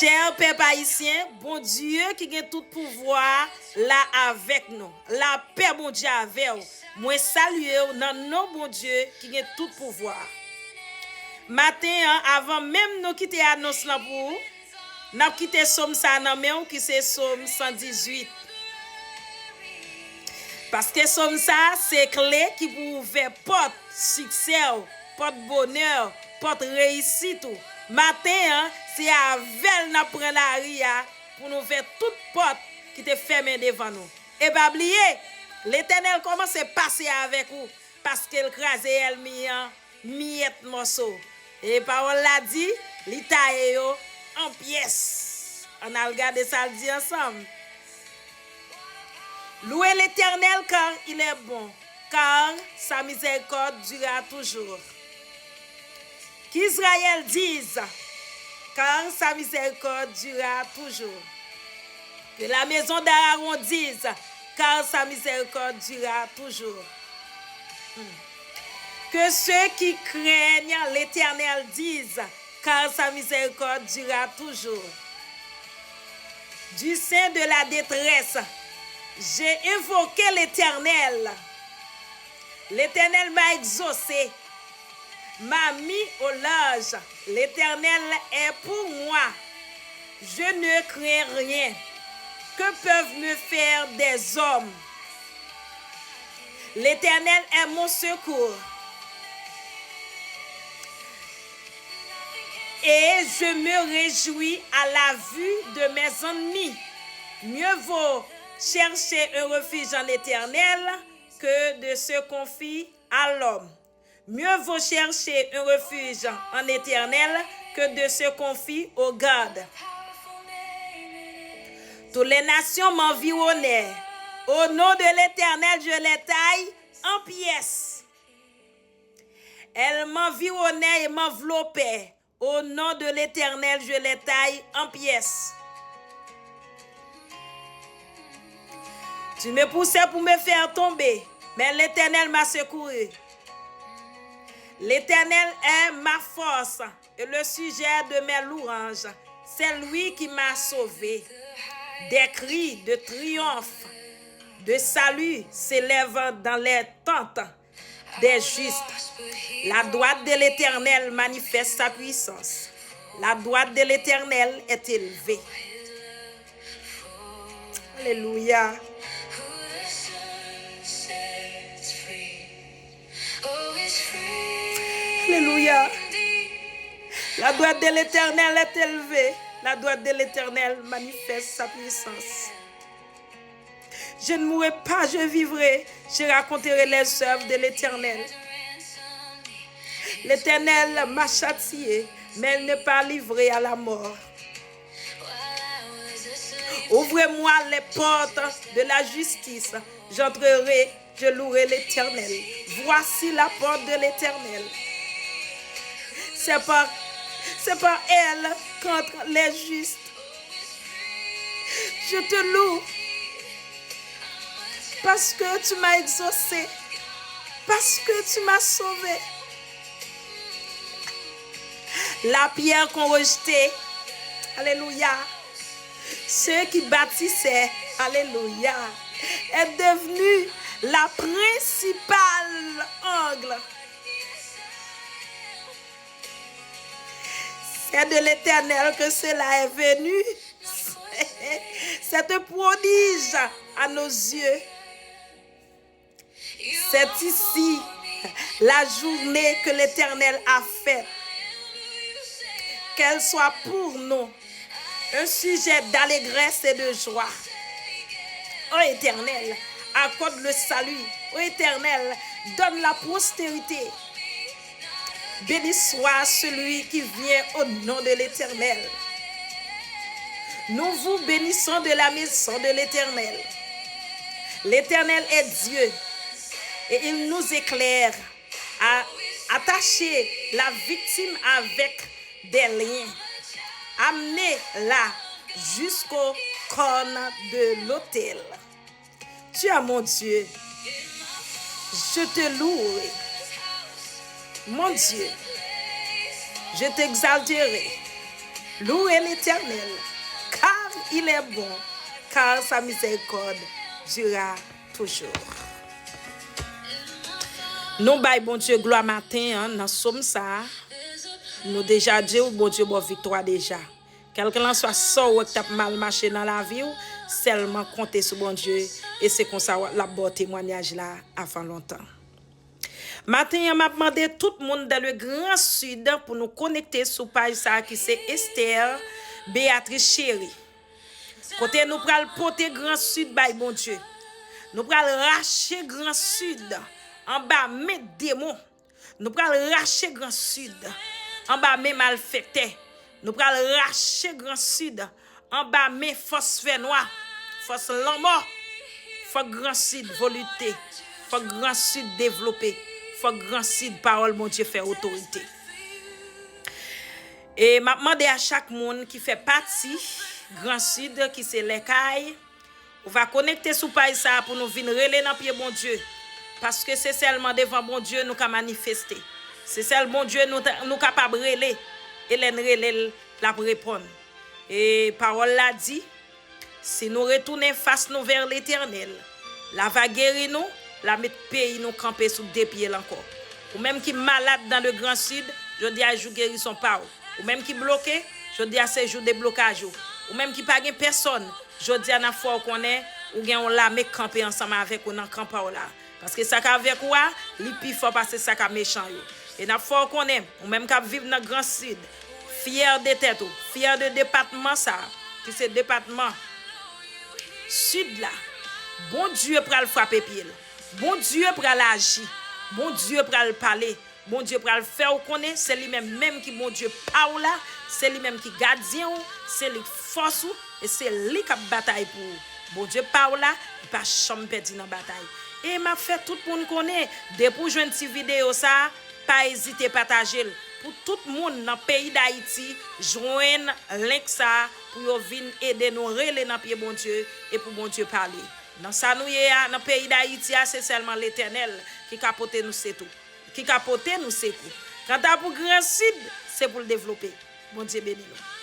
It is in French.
Cher peuple haïtien, bon Dieu qui a tout pouvoir là avec nous. La paix bon Dieu avec vous. Moi saluer dans nom bon Dieu qui a tout pouvoir. Matin avant même nous quitter annonce là pour n'a quitté somme ça nan men qui c'est somme 118. Parce que somme ça c'est clé qui pour ouvrir porte succès, porte bonheur, porte réussite. Matin c'est avec n'a prend la ria pour nous faire toute porte qui te fermée devant nous. Et pas oublier, l'Éternel commence à passer avec vous parce qu'elle crase elle miette morceau. Et parole l'a dit, li taille yo en pièces. On a regardé ça le dit ensemble. Louez l'Éternel car il est bon, car sa miséricorde durera toujours. Qu'Israël dise, car sa miséricorde durera toujours. Que la maison d'Aaron dise, car sa miséricorde durera toujours. Que ceux qui craignent l'Éternel disent, car sa miséricorde durera toujours. Du sein de la détresse, j'ai invoqué l'Éternel. L'Éternel m'a exaucé, m'a mis au large. L'Éternel est pour moi. Je ne crains rien. Que peuvent me faire des hommes? L'Éternel est mon secours. Et je me réjouis à la vue de mes ennemis. Mieux vaut chercher un refuge en l'Éternel que de se confier à l'homme. Mieux vaut chercher un refuge en l'Éternel que de se confier aux gardes. Toutes les nations m'environnaient. Au nom de l'Éternel, je les taille en pièces. Elles m'environnaient et m'enveloppaient. Au nom de l'Éternel, je les taille en pièces. Tu me poussais pour me faire tomber, mais l'Éternel m'a secouru. L'Éternel est ma force et le sujet de mes louanges. C'est lui qui m'a sauvé. Des cris de triomphe, de salut s'élèvent dans les tentes des justes. La droite de l'Éternel manifeste sa puissance. La droite de l'Éternel est élevée. Alléluia. Alléluia. La droite de l'Éternel est élevée. La droite de l'Éternel manifeste sa puissance. Je ne mourrai pas, je vivrai. Je raconterai les œuvres de l'Éternel. L'Éternel m'a châtié, mais elle n'est pas livrée à la mort. Ouvrez-moi les portes de la justice. J'entrerai, je louerai l'Éternel. Voici la porte de l'Éternel. C'est par elle qu'entrent les justes. Je te loue parce que tu m'as exaucé, parce que tu m'as sauvé. La pierre qu'on rejetait, alléluia, ceux qui bâtissaient, alléluia, est devenue la principale angle. C'est de l'Éternel que cela est venu. C'est un prodige à nos yeux. C'est ici la journée que l'Éternel a faite. Qu'elle soit pour nous un sujet d'allégresse et de joie. Ô Éternel, accorde le salut. Ô Éternel, donne la postérité. Béni soit celui qui vient au nom de l'Éternel. Nous vous bénissons de la maison de l'Éternel. L'Éternel est Dieu et il nous éclaire à attacher la victime avec des liens. Amenez-la jusqu'au cône de l'autel. Tu es mon Dieu. Je te louerai. Mon Dieu, je t'exalterai. Louez l'Éternel, car il est bon, car sa miséricorde durera toujours. Nous baillons bon Dieu gloire matin dans somme ça. Nous déjà dit bon Dieu bon victoire déjà. Quelqu'un soit sort qui t'a mal marché dans la vie, seulement compter sur bon Dieu et c'est comme ça la bon témoignage là avant longtemps. Matin, m'a demandé tout le monde dans le Grand Sud pour nous connecter sur page ça qui c'est Esther Béatrice Chérie. Côté nous pral porter Grand Sud by bon Dieu. Nous pral racher Grand Sud en bas mes démons. Nous pral racher Grand Sud en bas mes malfaiteurs. Nous pral racher Grand Sud en bas mes phosphènes noirs, force l'amour. Faut Grand Sud volonté, faut Grand Sud développer. Faut Grand Sud parole mon Dieu faire autorité. Et m'a demandé à chaque monde qui fait partie Grand Sud qui c'est l'écaille, on va connecter sous page ça pour nous venir relais dans pied bon Dieu parce que c'est seulement devant bon Dieu nous ca manifester. C'est seulement bon Dieu nous capable relais et relais la répondre. Et parole là dit si nous retourner face nous vers l'Éternel, la va guérir nous, la mettre pays nous camper sous deux pieds encore. Ou même qui malade dans le Grand Sud, je dis à jour guérison par. Ou même qui bloqué, je dis à ces jours de blocage. Ou même qui pas gain personne, je dis à na fois qu'on est ou gain on la met camper ensemble avec on en camp là. Parce que ça avec quoi, li pi fort parce que ça ka méchant yo. Et na fois qu'on est ou même qui vivre dans Grand Sud, fier de tête ou, fier de département ça, qui c'est département sud là. Bon Dieu pour le frapper pied. Bon Dieu pour l'agir. Bon Dieu pour le parler. Bon Dieu pour le faire connaître, c'est lui-même qui bon Dieu parle là, c'est lui-même qui gardien, c'est lui force et c'est lui qui bataille pour. Bon Dieu parle là, il pas jamais perdu dans bataille. Et m'a fait tout le monde connaît, depuis joindre cette vidéo ça, pas hésiter partager pour tout le monde dans le pays d'Haïti, joindre link ça pour venir aider nous reler dans pied bon Dieu et pour bon Dieu parler. Dans ça nous dans le pays d'Haïti, c'est seulement l'Éternel qui capote nous c'est tout. Qui capote nous c'est tout. Quand t'as pour Grand Sud, c'est pour le développer. Bon Dieu béni nous.